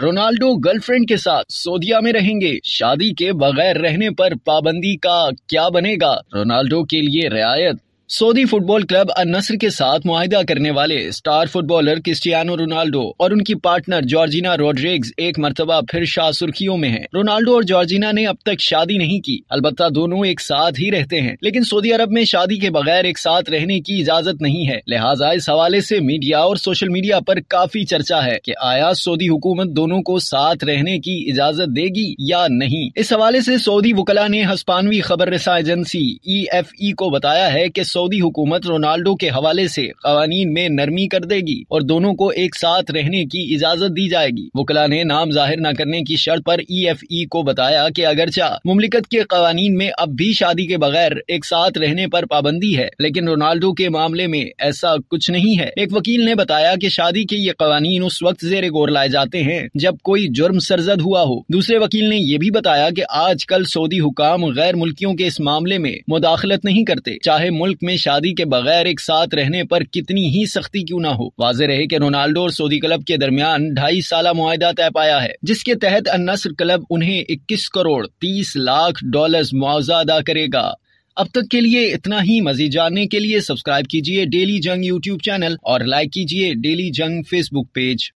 Ronaldo girlfriend के साथ सऊदीया में रहेंगे, शादी के बगैर रहने पर पाबंदी का क्या बनेगा, रोनाल्डो के लिए रियायत। सऊदी फुटबॉल क्लब अन-नस्र के साथ मुआहिदा करने वाले स्टार फुटबॉलर क्रिस्टियानो रोनाल्डो और उनकी पार्टनर जॉर्जिना रोड्रिग्स एक मर्तबा फिर शाह सुर्खियों में हैं। रोनाल्डो और जॉर्जिना ने अब तक शादी नहीं की, अलबत्ता दोनों एक साथ ही रहते हैं, लेकिन सऊदी अरब में शादी के बगैर एक साथ रहने की इजाजत नहीं है। लिहाजा इस हवाले से मीडिया और सोशल मीडिया पर काफी चर्चा है कि आया सऊदी हुकूमत दोनों को साथ रहने की इजाजत देगी या नहीं। इस हवाले से सऊदी वकला ने हस्पानवी खबर रसा एजेंसी EFE को बताया है कि सऊदी हुकूमत रोनाल्डो के हवाले से कवानीन में नरमी कर देगी और दोनों को एक साथ रहने की इजाजत दी जाएगी। वकला ने नाम जाहिर न करने की शर्त पर EFE को बताया कि अगरचा मुमलिकत के कवानीन में अब भी शादी के बगैर एक साथ रहने पर पाबंदी है, लेकिन रोनाल्डो के मामले में ऐसा कुछ नहीं है। एक वकील ने बताया कि शादी के ये कवानीन उस वक्त जेरे गौर लाए जाते हैं जब कोई जुर्म सरजद हुआ हो। दूसरे वकील ने यह भी बताया कि आजकल सऊदी हुकाम गैर मुल्कियों के इस मामले में मुदाखलत नहीं करते, चाहे मुल्क में शादी के बगैर एक साथ रहने पर कितनी ही सख्ती क्यों ना हो। वाज़ेह रहे कि रोनाल्डो और सऊदी क्लब के दरमियान 2.5 साला मुआहिदा तय पाया है, जिसके तहत अन-नस्र क्लब उन्हें 21 करोड़ 30 लाख डॉलर्स मुआवजा अदा करेगा। अब तक के लिए इतना ही। मजीद जानने के लिए सब्सक्राइब कीजिए डेली जंग यूट्यूब चैनल और लाइक कीजिए डेली जंग फेसबुक पेज।